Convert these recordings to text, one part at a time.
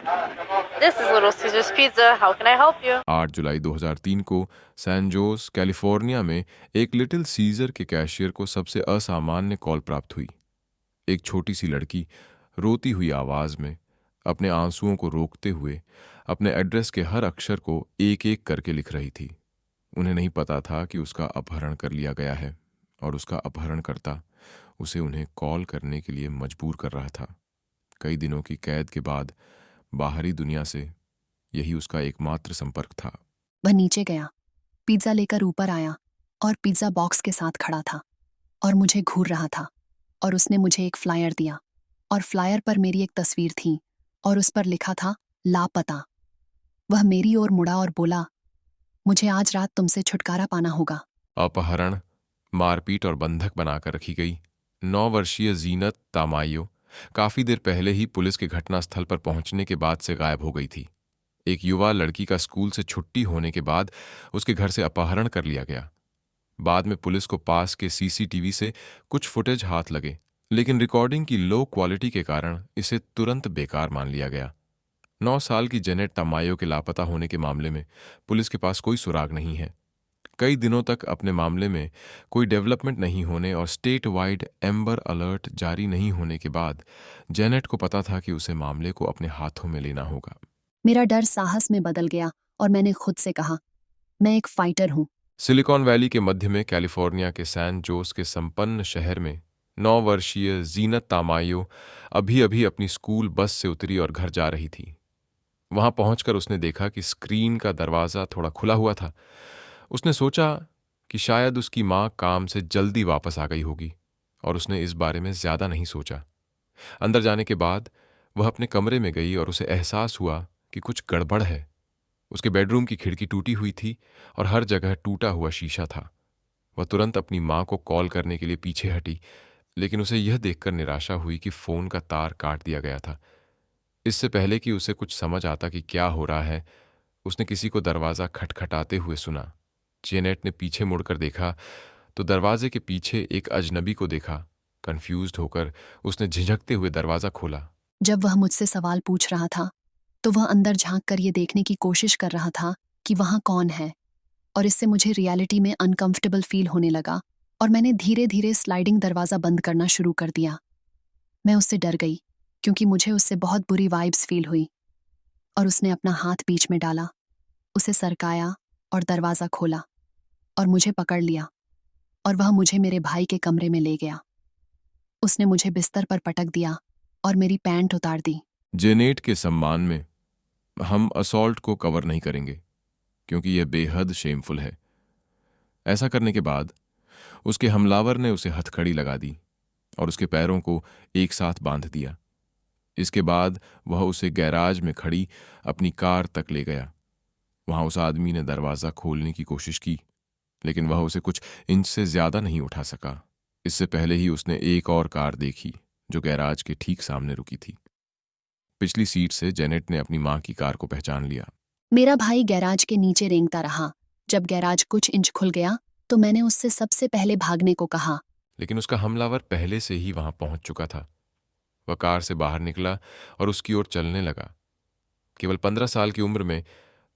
This is Little Caesars Pizza. How can I help you? 8 जुलाई 2003 को San Jose California में एक little scissor के cashier को सबसे असामान्य कॉल प्राप्त हुई। एक छोटी सी लड़की रोती हुई आवाज में अपने आंसुओं को रोकते हुए अपने एड्रेस के हर अक्षर को एक एक करके लिख रही थी। उन्हें नहीं पता था कि उसका अपहरण कर लिया गया है और उसका अपहरणकर्ता उसे उन्हें कॉल करने के लिए मजबूर कर रहा था। कई दिनों की कैद के बाद बाहरी दुनिया से यही उसका एकमात्र संपर्क था। वह नीचे गया, पिज्जा लेकर ऊपर आया और पिज्जा बॉक्स के साथ खड़ा था और मुझे घूर रहा था। और उसने मुझे एक फ्लायर दिया और फ्लायर पर मेरी एक तस्वीर थी और उस पर लिखा था लापता। वह मेरी ओर मुड़ा और बोला, मुझे आज रात तुमसे छुटकारा पाना होगा। अपहरण, मारपीट और बंधक बनाकर रखी गई 9 वर्षीय जीनत तामायो काफी देर पहले ही पुलिस के घटनास्थल पर पहुंचने के बाद से गायब हो गई थी। एक युवा लड़की का स्कूल से छुट्टी होने के बाद उसके घर से अपहरण कर लिया गया। बाद में पुलिस को पास के सीसीटीवी से कुछ फुटेज हाथ लगे, लेकिन रिकॉर्डिंग की लो क्वालिटी के कारण इसे तुरंत बेकार मान लिया गया। 9 साल की जेनेट तामायो के लापता होने के मामले में पुलिस के पास कोई सुराग नहीं है। कई दिनों तक अपने मामले में कोई डेवलपमेंट नहीं होने और स्टेट वाइड एम्बर अलर्ट जारी नहीं होने के बाद जेनेट को पता था कि उसे मामले को अपने हाथों में लेना होगा। मेरा डर साहस में बदल गया और मैंने खुद से कहा, मैं एक फाइटर हूं। सिलिकॉन वैली के मध्य में कैलिफोर्निया के सैन जोस के संपन्न शहर में 9 वर्षीय जीनत तामायो अभी अभी अपनी स्कूल बस से उतरी और घर जा रही थी। वहां पहुंचकर उसने देखा कि स्क्रीन का दरवाजा थोड़ा खुला हुआ था। उसने सोचा कि शायद उसकी मां काम से जल्दी वापस आ गई होगी और उसने इस बारे में ज्यादा नहीं सोचा। अंदर जाने के बाद वह अपने कमरे में गई और उसे एहसास हुआ कि कुछ गड़बड़ है। उसके बेडरूम की खिड़की टूटी हुई थी और हर जगह टूटा हुआ शीशा था। वह तुरंत अपनी मां को कॉल करने के लिए पीछे हटी, लेकिन उसे यह देखकर निराशा हुई कि फोन का तार काट दिया गया था। इससे पहले कि उसे कुछ समझ आता कि क्या हो रहा है, उसने किसी को दरवाजा खटखटाते हुए सुना। जेनेट ने पीछे मुड़कर देखा तो दरवाजे के पीछे एक अजनबी को देखा। कंफ्यूज्ड होकर उसने झिझकते हुए दरवाजा खोला। जब वह मुझसे सवाल पूछ रहा था तो वह अंदर झांक कर ये देखने की कोशिश कर रहा था कि वहां कौन है, और इससे मुझे रियलिटी में अनकंफर्टेबल फील होने लगा और मैंने धीरे धीरे स्लाइडिंग दरवाज़ा बंद करना शुरू कर दिया। मैं उससे डर गई क्योंकि मुझे उससे बहुत बुरी वाइब्स फील हुई। और उसने अपना हाथ बीच में डाला, उसे सरकाया और दरवाज़ा खोला और मुझे पकड़ लिया और वह मुझे मेरे भाई के कमरे में ले गया। उसने मुझे बिस्तर पर पटक दिया और मेरी पैंट उतार दी। जेनेट के सम्मान में हम असॉल्ट को कवर नहीं करेंगे क्योंकि यह बेहद शेमफुल है। ऐसा करने के बाद उसके हमलावर ने उसे हथकड़ी लगा दी और उसके पैरों को एक साथ बांध दिया। इसके बाद वह उसे गैराज में खड़ी अपनी कार तक ले गया। वहां उस आदमी ने दरवाजा खोलने की कोशिश की, लेकिन वह उसे कुछ इंच से ज्यादा नहीं उठा सका। इससे पहले ही उसने एक और कार देखी जो गैराज के ठीक सामने रुकी थी। पिछली सीट से जेनेट ने अपनी मां की कार को पहचान लिया। मेरा भाई गैराज के नीचे रेंगता रहा। जब गैराज कुछ इंच खुल गया तो मैंने उससे सबसे पहले भागने को कहा, लेकिन उसका हमलावर पहले से ही वहां पहुंच चुका था। वह कार से बाहर निकला और उसकी ओर चलने लगा। केवल 15 साल की उम्र में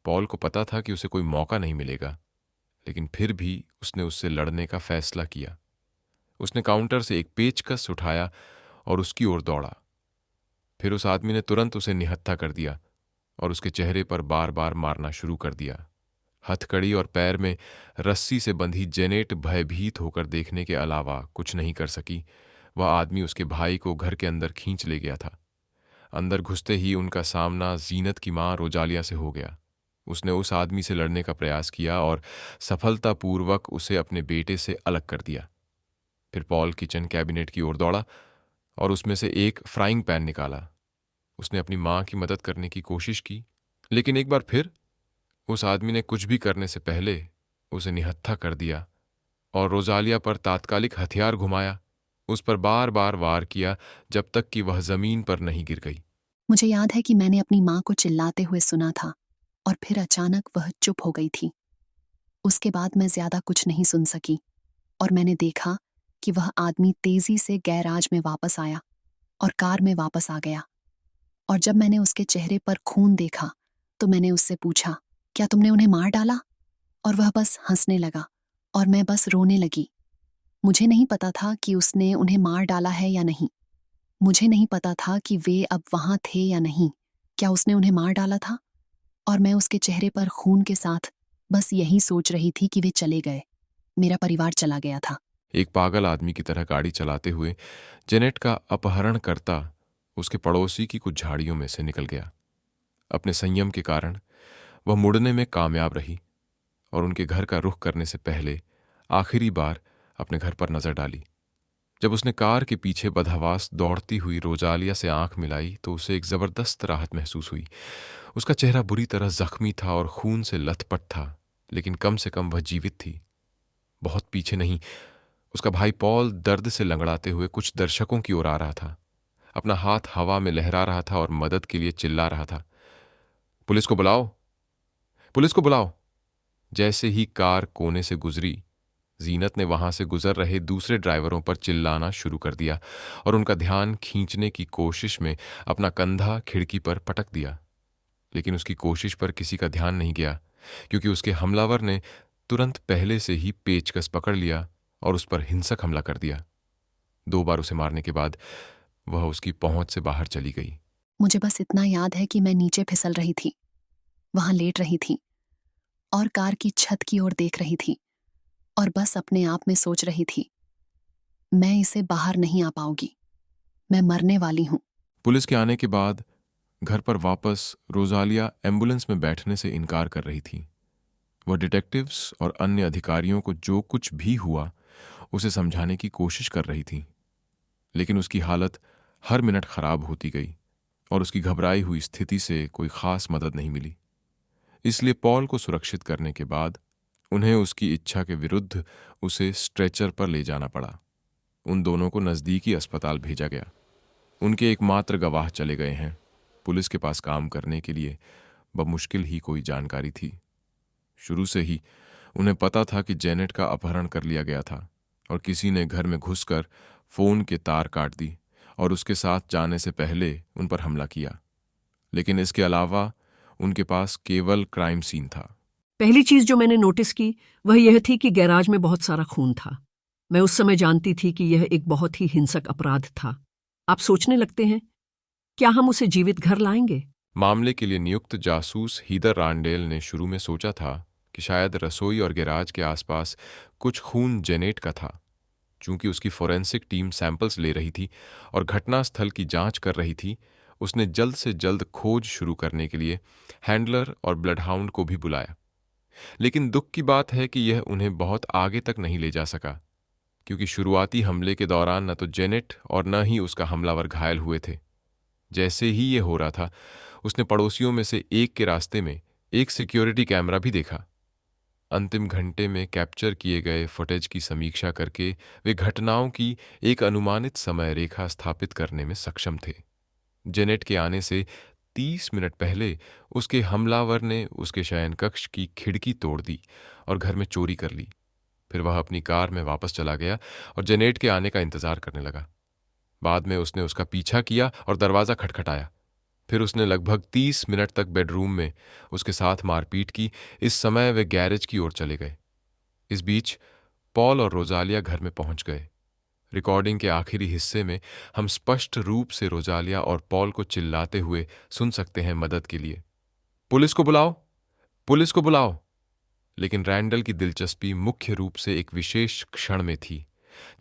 पॉल को पता था कि उसे कोई मौका नहीं मिलेगा, लेकिन फिर भी उसने उससे लड़ने का फैसला किया। उसने काउंटर से एक पेचकस उठाया और उसकी ओर दौड़ा। फिर उस आदमी ने तुरंत उसे निहत्था कर दिया और उसके चेहरे पर बार बार मारना शुरू कर दिया। हथकड़ी और पैर में रस्सी से बंधी जेनेट भयभीत होकर देखने के अलावा कुछ नहीं कर सकी। वह आदमी उसके भाई को घर के अंदर खींच ले गया था। अंदर घुसते ही उनका सामना जीनत की मां रोजालिया से हो गया। उसने उस आदमी से लड़ने का प्रयास किया और सफलतापूर्वक उसे अपने बेटे से अलग कर दिया। फिर पॉल किचन कैबिनेट की ओर दौड़ा और उसमें से एक फ्राइंग पैन निकाला। उसने अपनी मां की मदद करने की कोशिश की, लेकिन एक बार फिर उस आदमी ने कुछ भी करने से पहले उसे निहत्था कर दिया और रोजालिया पर तात्कालिक हथियार घुमाया। उस पर बार बार वार किया जब तक कि वह जमीन पर नहीं गिर गई। मुझे याद है कि मैंने अपनी माँ को चिल्लाते हुए सुना था और फिर अचानक वह चुप हो गई थी। उसके बाद मैं ज्यादा कुछ नहीं सुन सकी और मैंने देखा कि वह आदमी तेजी से गैराज में वापस आया और कार में वापस आ गया। और जब मैंने उसके चेहरे पर खून देखा तो मैंने उससे पूछा, क्या तुमने उन्हें मार डाला? और वह बस हंसने लगा और मैं बस रोने लगी। मुझे नहीं पता था कि उसने उन्हें मार डाला है या नहीं। मुझे नहीं पता था कि वे अब वहां थे या नहीं। क्या उसने उन्हें मार डाला था? और मैं उसके चेहरे पर खून के साथ बस यही सोच रही थी कि वे चले गए। मेरा परिवार चला गया था। एक पागल आदमी की तरह गाड़ी चलाते हुए जेनेट का अपहरणकर्ता उसके पड़ोसी की कुछ झाड़ियों में से निकल गया। अपने संयम के कारण वह मुड़ने में कामयाब रही और उनके घर का रुख करने से पहले आखिरी बार अपने घर पर नजर डाली। जब उसने कार के पीछे बदहवास दौड़ती हुई रोजालिया से आंख मिलाई तो उसे एक जबरदस्त राहत महसूस हुई। उसका चेहरा बुरी तरह जख्मी था और खून से लथपथ था, लेकिन कम से कम वह जीवित थी। बहुत पीछे नहीं। उसका भाई पॉल दर्द से लंगड़ाते हुए कुछ दर्शकों की ओर आ रहा था। अपना हाथ हवा में लहरा रहा था और मदद के लिए चिल्ला रहा था, पुलिस को बुलाओ, पुलिस को बुलाओ। जैसे ही कार कोने से गुजरी, जीनत ने वहां से गुजर रहे दूसरे ड्राइवरों पर चिल्लाना शुरू कर दिया और उनका ध्यान खींचने की कोशिश में अपना कंधा खिड़की पर पटक दिया। लेकिन उसकी कोशिश पर किसी का ध्यान नहीं गया, क्योंकि उसके हमलावर ने तुरंत पहले से ही पेचकस पकड़ लिया और उस पर हिंसक हमला कर दिया। 2 बार उसे मारने के बाद वह उसकी पहुंच से बाहर चली गई। मुझे बस इतना याद है कि मैं नीचे फिसल रही थी, वहां लेट रही थी और कार की छत की ओर देख रही थी और बस अपने आप में सोच रही थी, मैं इसे बाहर नहीं आ पाऊंगी, मैं मरने वाली हूं। पुलिस के आने के बाद घर पर वापस रोजालिया एम्बुलेंस में बैठने से इनकार कर रही थी। वह डिटेक्टिव्स और अन्य अधिकारियों को जो कुछ भी हुआ उसे समझाने की कोशिश कर रही थी, लेकिन उसकी हालत हर मिनट खराब होती गई और उसकी घबराई हुई स्थिति से कोई खास मदद नहीं मिली। इसलिए पॉल को सुरक्षित करने के बाद उन्हें उसकी इच्छा के विरुद्ध उसे स्ट्रेचर पर ले जाना पड़ा। उन दोनों को नजदीकी अस्पताल भेजा गया। उनके एकमात्र गवाह चले गए हैं। पुलिस के पास काम करने के लिए बमुश्किल ही कोई जानकारी थी। शुरू से ही उन्हें पता था कि जेनेट का अपहरण कर लिया गया था और किसी ने घर में घुसकर फोन के तार काट दी और उसके साथ जाने से पहले उन पर हमला किया। लेकिन इसके अलावा उनके पास केवल क्राइम सीन था। पहली चीज जो मैंने नोटिस की वह यह थी कि गैराज में बहुत सारा खून था। मैं उस समय जानती थी कि यह एक बहुत ही हिंसक अपराध था। आप सोचने लगते हैं, क्या हम उसे जीवित घर लाएंगे? मामले के लिए नियुक्त जासूस हीदर रांडेल ने शुरू में सोचा था कि शायद रसोई और गैराज के आसपास कुछ खून जेनेट का था। चूंकि उसकी फोरेंसिक टीम सैंपल्स ले रही थी और घटनास्थल की जांच कर रही थी, उसने जल्द से जल्द खोज शुरू करने के लिए हैंडलर और ब्लडहाउंड को भी बुलाया। लेकिन दुख की बात है कि यह उन्हें बहुत आगे तक नहीं ले जा सका, क्योंकि शुरुआती हमले के दौरान न तो जेनेट और न ही उसका हमलावर घायल हुए थे। जैसे ही यह हो रहा था, उसने पड़ोसियों में से एक के रास्ते में एक सिक्योरिटी कैमरा भी देखा। अंतिम घंटे में कैप्चर किए गए फुटेज की समीक्षा करके वे घटनाओं की एक अनुमानित समय रेखा स्थापित करने में सक्षम थे। जेनेट के आने से 30 मिनट पहले उसके हमलावर ने उसके शयनकक्ष की खिड़की तोड़ दी और घर में चोरी कर ली। फिर वह अपनी कार में वापस चला गया और जेनेट के आने का इंतजार करने लगा। बाद में उसने उसका पीछा किया और दरवाजा खटखटाया। फिर उसने लगभग 30 मिनट तक बेडरूम में उसके साथ मारपीट की। इस समय वे गैरेज की ओर चले गए। इस बीच पॉल और रोजालिया घर में पहुंच गए। रिकॉर्डिंग के आखिरी हिस्से में हम स्पष्ट रूप से रोजालिया और पॉल को चिल्लाते हुए सुन सकते हैं, मदद के लिए, पुलिस को बुलाओ, पुलिस को बुलाओ। लेकिन रैंडल की दिलचस्पी मुख्य रूप से एक विशेष क्षण में थी,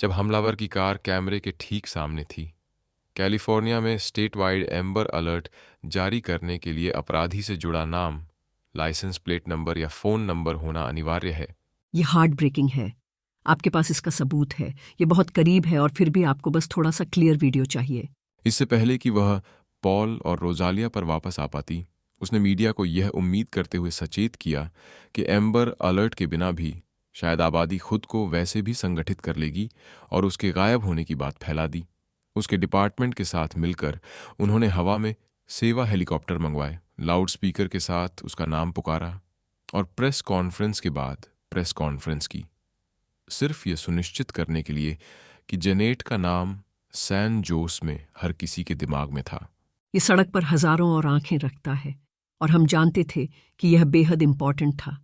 जब हमलावर की कार कैमरे के ठीक सामने थी। कैलिफोर्निया में स्टेट वाइड एम्बर अलर्ट जारी करने के लिए अपराधी से जुड़ा नाम, लाइसेंस प्लेट नंबर या फोन नंबर होना अनिवार्य है। यह हार्ट ब्रेकिंग है। आपके पास इसका सबूत है, ये बहुत करीब है और फिर भी आपको बस थोड़ा सा क्लियर वीडियो चाहिए। इससे पहले कि वह पॉल और रोजालिया पर वापस आ पाती, उसने मीडिया को यह उम्मीद करते हुए सचेत किया कि एम्बर अलर्ट के बिना भी शायद आबादी खुद को वैसे भी संगठित कर लेगी और उसके गायब होने की बात फैला दी। उसके डिपार्टमेंट के साथ मिलकर उन्होंने हवा में सेवा हेलीकॉप्टर मंगवाए, लाउड स्पीकर के साथ उसका नाम पुकारा और प्रेस कॉन्फ्रेंस के बाद प्रेस कॉन्फ्रेंस की, सिर्फ ये सुनिश्चित करने के लिए कि जेनेट का नाम सैन जोस में हर किसी के दिमाग में था। ये सड़क पर हजारों और आंखें रखता है और हम जानते थे कि यह बेहद इम्पॉर्टेंट था।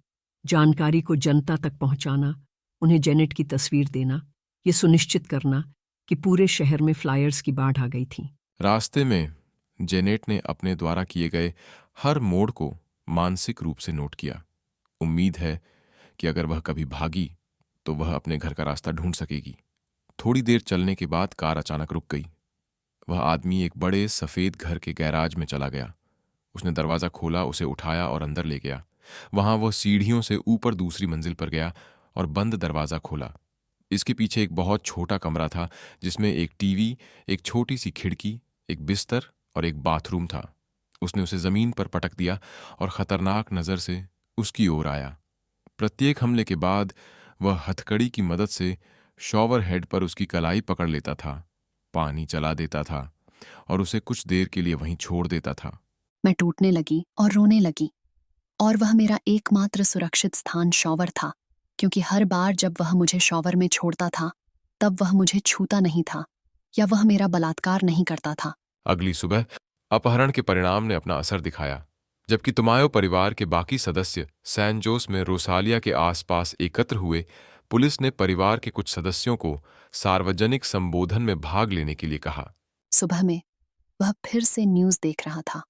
जानकारी को जनता तक पहुंचाना, उन्हें जेनेट की तस्वीर देना, ये सुनिश्चित करना कि पूरे शहर में फ्लायर्स की बाढ़ आ गई थी। रास्ते में जेनेट ने अपने द्वारा किए गए हर मोड़ को मानसिक रूप से नोट किया। उम्मीद है कि अगर वह कभी भागी तो वह अपने घर का रास्ता ढूंढ सकेगी। थोड़ी देर चलने के बाद कार अचानक रुक गई। वह आदमी एक बड़े सफेद घर के गैराज में चला गया। उसने दरवाजा खोला, उसे उठाया और अंदर ले गया। वहां वह सीढ़ियों से ऊपर दूसरी मंजिल पर गया और बंद दरवाजा खोला। इसके पीछे एक बहुत छोटा कमरा था जिसमें एक टीवी, एक छोटी सी खिड़की, एक बिस्तर और एक बाथरूम था। उसने उसे जमीन पर पटक दिया और खतरनाक नजर से उसकी ओर आया। प्रत्येक हमले के बाद वह हथकड़ी की मदद से शॉवर हेड पर उसकी कलाई पकड़ लेता था, पानी चला देता था और उसे कुछ देर के लिए वहीं छोड़ देता था। मैं टूटने लगी और रोने लगी, और वह मेरा एकमात्र सुरक्षित स्थान शॉवर था, क्योंकि हर बार जब वह मुझे शॉवर में छोड़ता था तब वह मुझे छूता नहीं था या वह मेरा बलात्कार नहीं करता था। अगली सुबह अपहरण के परिणाम ने अपना असर दिखाया। जबकि तुमायो परिवार के बाकी सदस्य सैन जोस में रोसालिया के आसपास एकत्र हुए, पुलिस ने परिवार के कुछ सदस्यों को सार्वजनिक संबोधन में भाग लेने के लिए कहा। सुबह में वह फिर से न्यूज़ देख रहा था।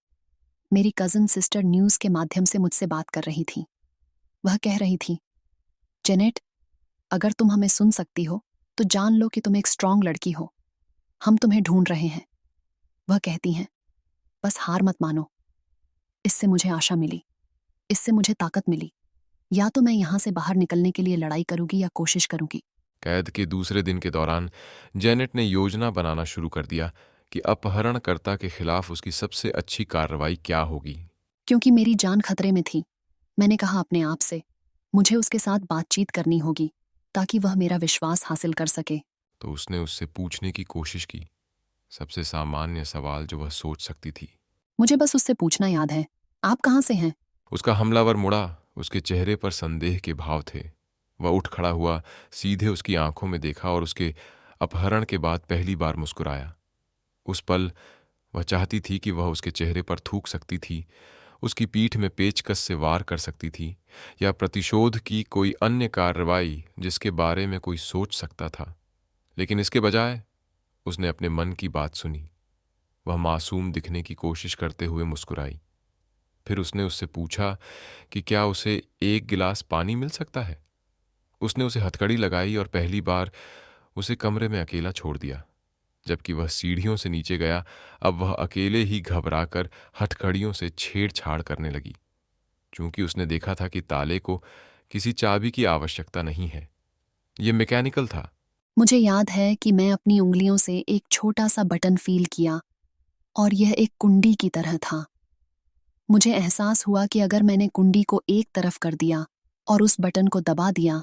मेरी कजिन सिस्टर न्यूज़ के माध्यम से मुझसे बात कर रही थी। वह कह रही थी, जेनेट, अगर तुम हमें सुन सकती हो तो जान लो कि तुम एक स्ट्रांग लड़की हो। हम तुम्हें ढूंढ रहे हैं। वह कहती हैं, बस हार मत मानो। इससे मुझे आशा मिली, इससे मुझे ताकत मिली। या तो मैं यहाँ से बाहर निकलने के लिए लड़ाई करूंगी या कोशिश करूंगी। कैद के दूसरे दिन के दौरान जेनेट ने योजना बनाना शुरू कर दिया कि अपहरणकर्ता के खिलाफ उसकी सबसे अच्छी कार्रवाई क्या होगी। क्योंकि मेरी जान खतरे में थी, मैंने कहा अपने आप से, मुझे उसके साथ बातचीत करनी होगी ताकि वह मेरा विश्वास हासिल कर सके। तो उसने उससे पूछने की कोशिश की, सबसे सामान्य सवाल जो वह सोच सकती थी। मुझे बस उससे पूछना याद है, आप कहाँ से हैं? उसका हमलावर मुड़ा। उसके चेहरे पर संदेह के भाव थे। वह उठ खड़ा हुआ, सीधे उसकी आंखों में देखा और उसके अपहरण के बाद पहली बार मुस्कुराया। उस पल वह चाहती थी कि वह उसके चेहरे पर थूक सकती थी, उसकी पीठ में पेचकस से वार कर सकती थी, या प्रतिशोध की कोई अन्य कार्रवाई जिसके बारे में कोई सोच सकता था। लेकिन इसके बजाय उसने अपने मन की बात सुनी। वह मासूम दिखने की कोशिश करते हुए मुस्कुराई। फिर उसने उससे पूछा कि क्या उसे एक गिलास पानी मिल सकता है। उसने उसे हथकड़ी लगाई और पहली बार उसे कमरे में अकेला छोड़ दिया। जबकि वह सीढ़ियों से नीचे गया, अब वह अकेले ही घबराकर हथकड़ियों से छेड़छाड़ करने लगी। चूंकि उसने देखा था कि ताले को किसी चाबी की आवश्यकता नहीं है, यह मैकेनिकल था। मुझे याद है कि मैं अपनी उंगलियों से एक छोटा सा बटन फील किया और यह एक कुंडी की तरह था। मुझे एहसास हुआ कि अगर मैंने कुंडी को एक तरफ कर दिया और उस बटन को दबा दिया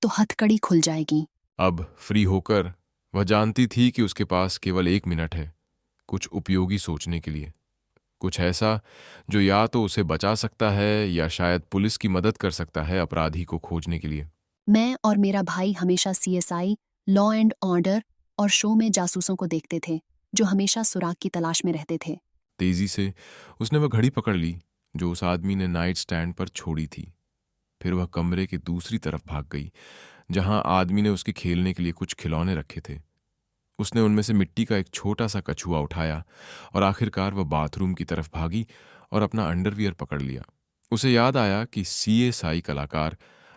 तो हथकड़ी खुल जाएगी। अब फ्री होकर वह जानती थी कि उसके पास केवल 1 मिनट है, कुछ उपयोगी सोचने के लिए, कुछ ऐसा जो या तो उसे बचा सकता है या शायद पुलिस की मदद कर सकता है अपराधी को खोजने के लिए। मैं और मेरा भाई हमेशा CSI, लॉ एंड ऑर्डर और शो में जासूसों को देखते थे जो हमेशा सुराग की तलाश में रहते थे। तेजी से उसने वह घड़ी पकड़ ली जो उस आदमी ने नाइट स्टैंड पर छोड़ी थी। फिर वह कमरे के दूसरी तरफ भाग गई जहां आदमी ने उसके खेलने के लिए कुछ खिलौने रखे थे। उसने उनमें से मिट्टी का एक छोटा सा कछुआ उठाया और आखिरकार वह बाथरूम की तरफ भागी और अपना अंडरवियर पकड़ लिया। उसे याद आया कि CSI कलाकार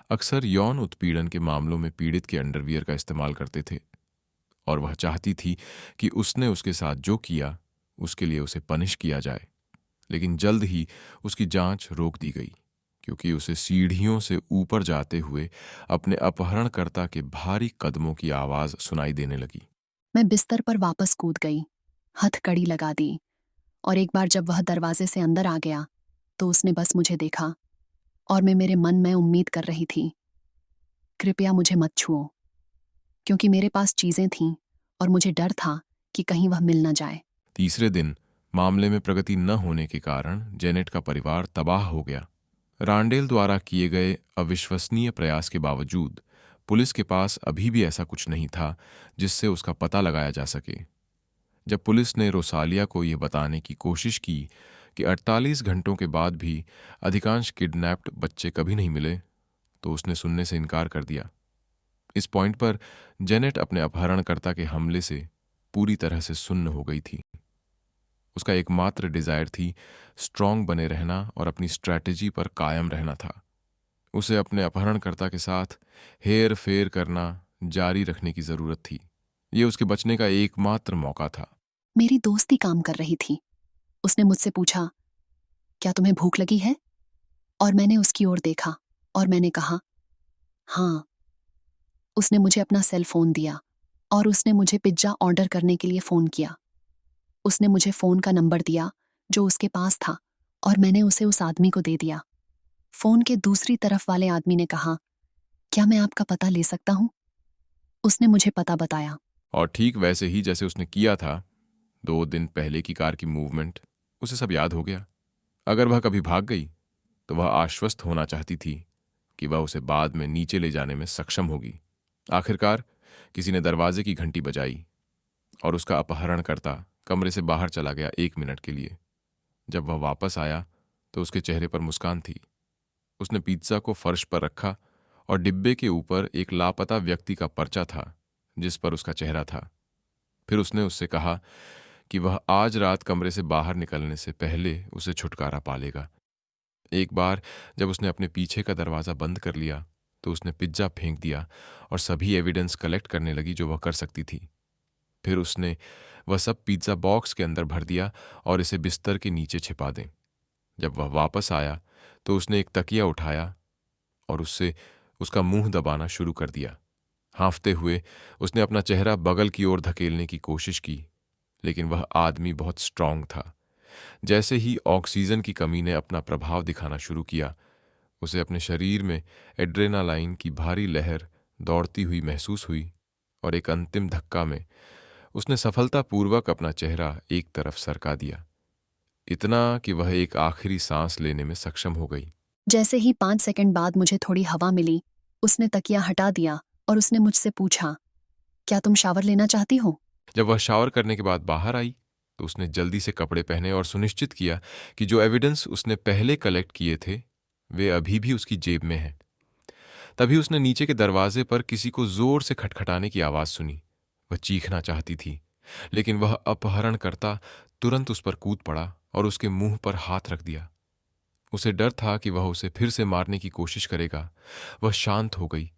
अक्सर यौन उत्पीड़न के मामलों में पीड़ित के अंडरवियर का इस्तेमाल करते थे, और वह चाहती थी कि उसने उसके साथ जो किया उसके लिए उसे पनिश किया जाए। लेकिन जल्द ही उसकी जांच रोक दी गई क्योंकि उसे सीढ़ियों से ऊपर जाते हुए अपने अपहरणकर्ता के भारी कदमों की आवाज सुनाई देने लगी। मैं बिस्तर पर वापस कूद गई, हथकड़ी लगा दी, और एक बार जब वह दरवाजे से अंदर आ गया तो उसने बस मुझे देखा और मैं मेरे मन में उम्मीद कर रही थी, कृपया मुझे मत छुओ, क्योंकि मेरे पास चीजें थीं और मुझे डर था कि कहीं वह मिल न जाए। तीसरे दिन मामले में प्रगति न होने के कारण जेनेट का परिवार तबाह हो गया। रांडेल द्वारा किए गए अविश्वसनीय प्रयास के बावजूद पुलिस के पास अभी भी ऐसा कुछ नहीं था जिससे उसका पता लगाया जा सके। जब पुलिस ने रोसालिया को यह बताने की कोशिश की कि 48 घंटों के बाद भी अधिकांश किडनैप्ड बच्चे कभी नहीं मिले, तो उसने सुनने से इनकार कर दिया। इस पॉइंट पर जेनेट अपने अपहरणकर्ता के हमले से पूरी तरह से सुन्न हो गई थी। उसका एकमात्र डिजायर थी स्ट्रांग बने रहना और अपनी स्ट्रैटेजी पर कायम रहना था। उसे अपने अपहरणकर्ता के साथ हेर फेर करना जारी रखने की जरूरत थी। यह उसके बचने का एकमात्र मौका था। मेरी दोस्ती काम कर रही थी। उसने मुझसे पूछा, क्या तुम्हें भूख लगी है? और मैंने उसकी ओर देखा और मैंने कहा, हाँ। उसने मुझे अपना सेल फोन दिया और उसने मुझे पिज्जा ऑर्डर करने के लिए फोन किया। उसने मुझे फोन का नंबर दिया जो उसके पास था और मैंने उसे उस आदमी को दे दिया। फोन के दूसरी तरफ वाले आदमी ने कहा, क्या मैं आपका पता ले सकता हूं? उसने मुझे पता बताया। और ठीक वैसे ही जैसे उसने किया था 2 दिन पहले की कार की मूवमेंट, उसे सब याद हो गया। अगर वह कभी भाग गई तो वह आश्वस्त होना चाहती थी कि वह उसे बाद में नीचे ले जाने में सक्षम होगी। आखिरकार किसी ने दरवाजे की घंटी बजाई और उसका अपहरणकर्ता कमरे से बाहर चला गया 1 मिनट के लिए। जब वह वापस आया तो उसके चेहरे पर मुस्कान थी। उसने पिज्जा को फर्श पर रखा और डिब्बे के ऊपर एक लापता व्यक्ति का पर्चा था जिस पर उसका चेहरा था। फिर उसने उससे कहा कि वह आज रात कमरे से बाहर निकलने से पहले उसे छुटकारा पालेगा। एक बार जब उसने अपने पीछे का दरवाजा बंद कर लिया तो उसने पिज्जा फेंक दिया और सभी एविडेंस कलेक्ट करने लगी जो वह कर सकती थी। फिर उसने वह सब पिज्जा बॉक्स के अंदर भर दिया और इसे बिस्तर के नीचे छिपा दें। जब वह वापस आया तो उसने एक तकिया उठाया और उससे उसका मुंह दबाना शुरू कर दिया। हाँफते हुए उसने अपना चेहरा बगल की ओर धकेलने की कोशिश की, लेकिन वह आदमी बहुत स्ट्रांग था। जैसे ही ऑक्सीजन की कमी ने अपना प्रभाव दिखाना शुरू किया, उसे अपने शरीर में एड्रेनालाइन की भारी लहर दौड़ती हुई महसूस हुई और एक अंतिम धक्का में उसने सफलतापूर्वक अपना चेहरा एक तरफ सरका दिया, इतना कि वह एक आखिरी सांस लेने में सक्षम हो गई। जैसे ही 5 सेकंड बाद मुझे थोड़ी हवा मिली, उसने तकिया हटा दिया और उसने मुझसे पूछा, क्या तुम शावर लेना चाहती हो? जब वह शावर करने के बाद बाहर आई तो उसने जल्दी से कपड़े पहने और सुनिश्चित किया कि जो एविडेंस उसने पहले कलेक्ट किए थे वे अभी भी उसकी जेब में हैं। तभी उसने नीचे के दरवाजे पर किसी को जोर से खटखटाने की आवाज सुनी। वह चीखना चाहती थी, लेकिन वह अपहरणकर्ता तुरंत उस पर कूद पड़ा और उसके मुंह पर हाथ रख दिया। उसे डर था कि वह उसे फिर से मारने की कोशिश करेगा। वह शांत हो गई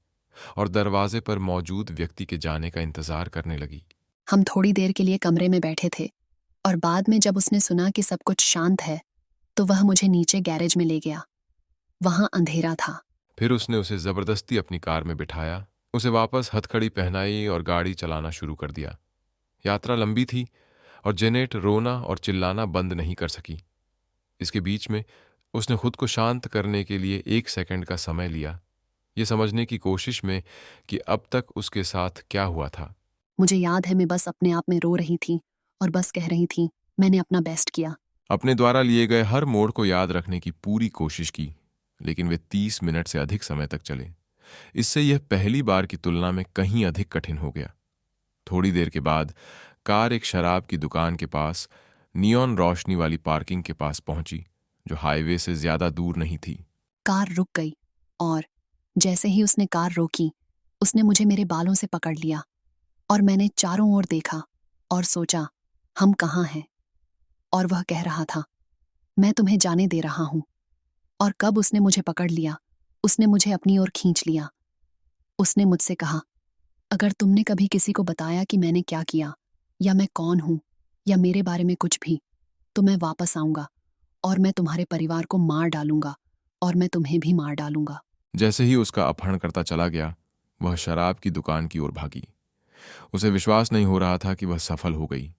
और दरवाजे पर मौजूद व्यक्ति के जाने का इंतजार करने लगी। हम थोड़ी देर के लिए कमरे में बैठे थे और बाद में जब उसने सुना कि सब कुछ शांत है तो वह मुझे नीचे गैरेज में ले गया। वहां अंधेरा था। फिर उसने उसे जबरदस्ती अपनी कार में बिठाया, उसे वापस हथकड़ी पहनाई और गाड़ी चलाना शुरू कर दिया। यात्रा लंबी थी और जेनेट रोना और चिल्लाना बंद नहीं कर सकी। इसके बीच में उसने खुद को शांत करने के लिए 1 सेकंड का समय लिया, ये समझने की कोशिश में कि अब तक उसके साथ क्या हुआ था। मुझे याद है मैं बस अपने आप में रो रही थी और बस कह रही थी, मैंने अपना बेस्ट किया। अपने द्वारा लिए गए हर मोड़ को याद रखने की पूरी कोशिश की, लेकिन वे 30 मिनट से अधिक समय तक चले। इससे यह पहली बार की तुलना में कहीं अधिक कठिन हो गया। थोड़ी देर के बाद कार एक शराब की दुकान के पास नियॉन रोशनी वाली पार्किंग के पास पहुंची, जो हाईवे से ज्यादा दूर नहीं थी। कार रुक गई और जैसे ही उसने कार रोकी, उसने मुझे मेरे बालों से पकड़ लिया और मैंने चारों ओर देखा और सोचा, हम कहाँ हैं? और वह कह रहा था, मैं तुम्हें जाने दे रहा हूं। और कब उसने मुझे पकड़ लिया, उसने मुझे अपनी ओर खींच लिया। उसने मुझसे कहा, अगर तुमने कभी किसी को बताया कि मैंने क्या किया या मैं कौन हूं या मेरे बारे में कुछ भी, तो मैं वापस आऊंगा और मैं तुम्हारे परिवार को मार डालूंगा और मैं तुम्हें भी मार डालूंगा। जैसे ही उसका अपहरणकर्ता चला गया, वह शराब की दुकान की ओर भागी। उसे विश्वास नहीं हो रहा था कि वह सफल हो गई।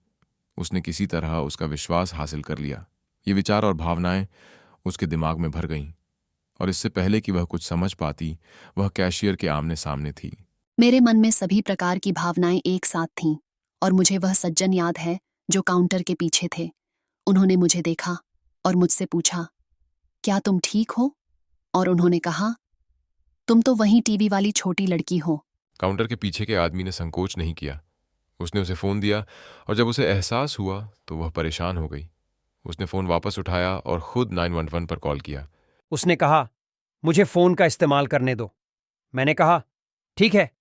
उसने किसी तरह उसका विश्वास हासिल कर लिया। ये विचार और भावनाएं उसके दिमाग में भर गईं और इससे पहले कि वह कुछ समझ पाती, वह कैशियर के आमने सामने थी। मेरे मन में सभी प्रकार की भावनाएं एक साथ थीं और मुझे वह सज्जन याद है जो काउंटर के पीछे थे। उन्होंने मुझे देखा और मुझसे पूछा, क्या तुम ठीक हो? और उन्होंने कहा, तुम तो वही टीवी वाली छोटी लड़की हो। काउंटर के पीछे के आदमी ने संकोच नहीं किया। उसने उसे फ़ोन दिया और जब उसे एहसास हुआ तो वह परेशान हो गई। उसने फ़ोन वापस उठाया और खुद 911 पर कॉल किया। उसने कहा, मुझे फ़ोन का इस्तेमाल करने दो। मैंने कहा, ठीक है,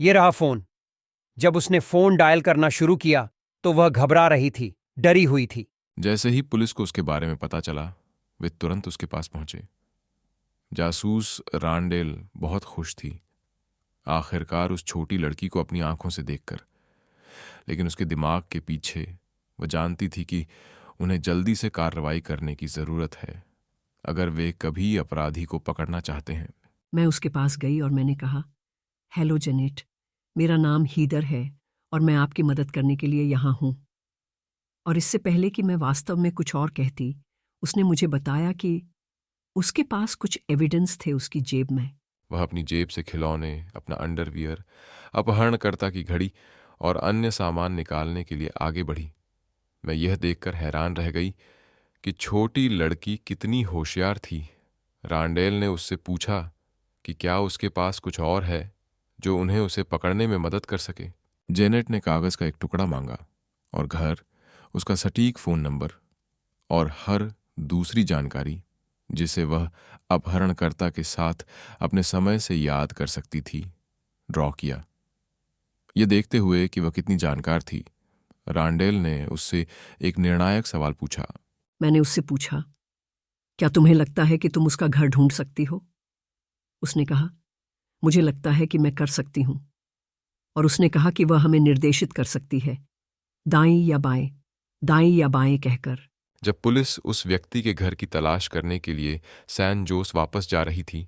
ये रहा फ़ोन। जब उसने फ़ोन डायल करना शुरू किया तो वह घबरा रही थी, डरी हुई थी। जैसे ही पुलिस को उसके बारे में पता चला, वे तुरंत उसके पास पहुंचे। जासूस रांडेल बहुत खुश थी, आखिरकार उस छोटी लड़की को अपनी आंखों से देखकर। लेकिन उसके दिमाग के पीछे वह जानती थी कि उन्हें जल्दी से कार्रवाई करने की जरूरत है अगर वे कभी अपराधी को पकड़ना चाहते हैं। मैं उसके पास गई और मैंने कहा, हेलो जेनेट, मेरा नाम हीदर है और मैं आपकी मदद करने के लिए यहाँ हूँ। और इससे पहले कि मैं वास्तव में कुछ और कहती, उसने मुझे बताया कि उसके पास कुछ एविडेंस थे उसकी जेब में। वह अपनी जेब से खिलौने, अपना अंडरवियर, अपहरणकर्ता की घड़ी और अन्य सामान निकालने के लिए आगे बढ़ी। मैं यह देखकर हैरान रह गई कि छोटी लड़की कितनी होशियार थी। रांडेल ने उससे पूछा कि क्या उसके पास कुछ और है जो उन्हें उसे पकड़ने में मदद कर सके। जेनेट ने कागज का एक टुकड़ा मांगा और घर, उसका सटीक फोन नंबर और हर दूसरी जानकारी जिसे वह अपहरणकर्ता के साथ अपने समय से याद कर सकती थी, ड्रॉ किया। यह देखते हुए कि वह कितनी जानकार थी, रांडेल ने उससे एक निर्णायक सवाल पूछा। मैंने उससे पूछा, क्या तुम्हें लगता है कि तुम उसका घर ढूंढ सकती हो? उसने कहा, मुझे लगता है कि मैं कर सकती हूं। और उसने कहा कि वह हमें निर्देशित कर सकती है, दाईं या बाएं कहकर। जब पुलिस उस व्यक्ति के घर की तलाश करने के लिए सैन जोस वापस जा रही थी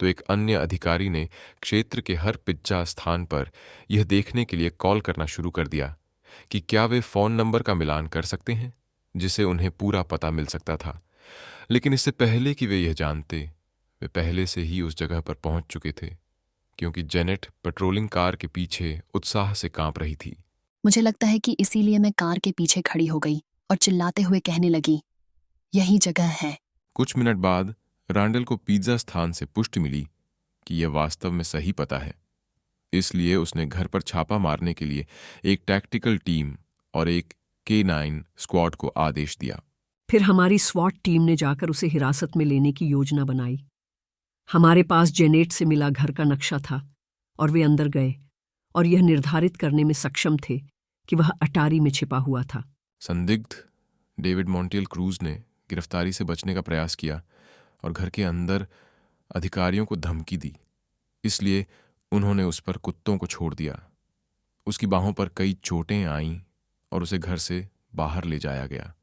तो एक अन्य अधिकारी ने क्षेत्र के हर पिज्जा स्थान पर यह देखने के लिए कॉल करना शुरू कर दिया कि क्या वे फोन नंबर का मिलान कर सकते हैं जिसे उन्हें पूरा पता मिल सकता था। लेकिन इससे पहले कि वे यह जानते, वे पहले से ही उस जगह पर पहुंच चुके थे, क्योंकि जेनेट पेट्रोलिंग कार के पीछे उत्साह से कांप रही थी। मुझे लगता है कि इसीलिए मैं कार के पीछे खड़ी हो गई और चिल्लाते हुए कहने लगी, यही जगह है। कुछ मिनट बाद रांडेल को पिज्जा स्थान से पुष्टि मिली कि यह वास्तव में सही पता है। इसलिए उसने घर पर छापा मारने के लिए एक टैक्टिकल टीम और एक K9 स्क्वाड को आदेश दिया। फिर हमारी स्वॉट टीम ने जाकर उसे हिरासत में लेने की योजना बनाई। हमारे पास जेनेट से मिला घर का नक्शा था और वे अंदर गए और यह निर्धारित करने में सक्षम थे कि वह अटारी में छिपा हुआ था। संदिग्ध डेविड मॉन्टियल क्रूज ने गिरफ्तारी से बचने का प्रयास किया और घर के अंदर अधिकारियों को धमकी दी। इसलिए उन्होंने उस पर कुत्तों को छोड़ दिया। उसकी बाहों पर कई चोटें आईं और उसे घर से बाहर ले जाया गया।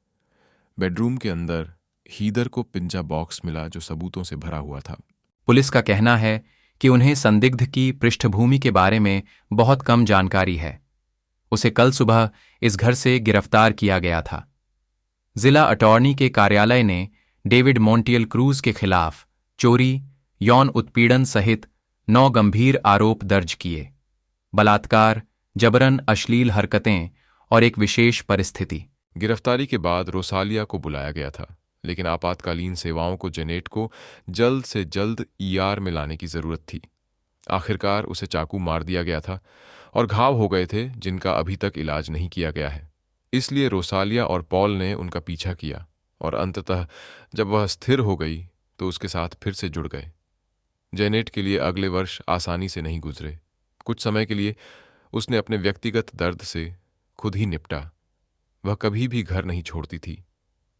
बेडरूम के अंदर हीदर को पिंजा बॉक्स मिला जो सबूतों से भरा हुआ था। पुलिस का कहना है कि उन्हें संदिग्ध की पृष्ठभूमि के बारे में बहुत कम जानकारी है। उसे कल सुबह इस घर से गिरफ्तार किया गया था। जिला अटॉर्नी के कार्यालय ने डेविड मॉन्टियल क्रूज के खिलाफ चोरी, यौन उत्पीड़न सहित 9 गंभीर आरोप दर्ज किए, बलात्कार, जबरन अश्लील हरकतें और एक विशेष परिस्थिति। गिरफ्तारी के बाद रोसालिया को बुलाया गया था, लेकिन आपातकालीन सेवाओं को जेनेट को जल्द से जल्द ER में लाने की जरूरत थी। आखिरकार उसे चाकू मार दिया गया था और घाव हो गए थे जिनका अभी तक इलाज नहीं किया गया है। इसलिए रोसालिया और पॉल ने उनका पीछा किया और अंततः जब वह स्थिर हो गई तो उसके साथ फिर से जुड़ गए। जेनेट के लिए अगले वर्ष आसानी से नहीं गुजरे। कुछ समय के लिए उसने अपने व्यक्तिगत दर्द से खुद ही निपटा। वह कभी भी घर नहीं छोड़ती थी,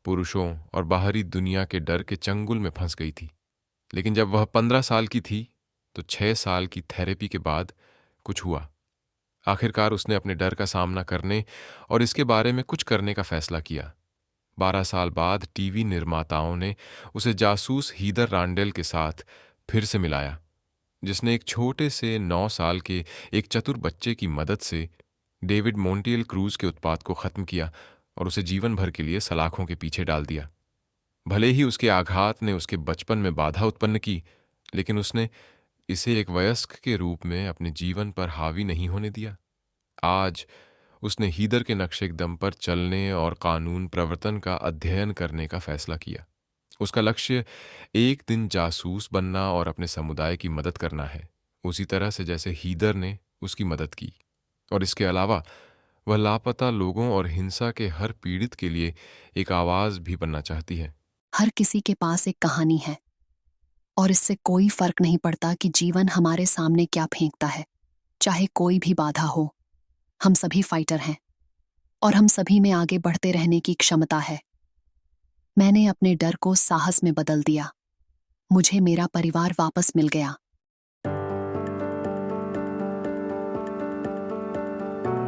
पुरुषों और बाहरी दुनिया के डर के चंगुल में फंस गई थी। लेकिन जब वह 15 साल की थी तो 6 साल की थेरेपी के बाद कुछ हुआ। आखिरकार उसने अपने डर का सामना करने और इसके बारे में कुछ करने का फैसला किया। 12 साल बाद टीवी निर्माताओं ने उसे जासूस हीदर रांडेल के साथ फिर से मिलाया, जिसने एक छोटे से 9 साल के एक चतुर बच्चे की मदद से डेविड मॉन्टियल क्रूज के उत्पात को खत्म किया और उसे जीवन भर के लिए सलाखों के पीछे डाल दिया। भले ही उसके आघात ने उसके बचपन में बाधा उत्पन्न की, लेकिन उसने इसे एक वयस्क के रूप में अपने जीवन पर हावी नहीं होने दिया। आज उसने हीदर के नक्शे-क़दम पर चलने और कानून प्रवर्तन का अध्ययन करने का फैसला किया। उसका लक्ष्य एक दिन जासूस बनना और अपने समुदाय की मदद करना है, उसी तरह से जैसे हीदर ने उसकी मदद की। और इसके अलावा वह लापता लोगों और हिंसा के हर पीड़ित के लिए एक आवाज भी बनना चाहती है। हर किसी के पास एक कहानी है और इससे कोई फर्क नहीं पड़ता कि जीवन हमारे सामने क्या फेंकता है। चाहे कोई भी बाधा हो, हम सभी फाइटर हैं और हम सभी में आगे बढ़ते रहने की क्षमता है। मैंने अपने डर को साहस में बदल दिया। मुझे मेरा परिवार वापस मिल गया।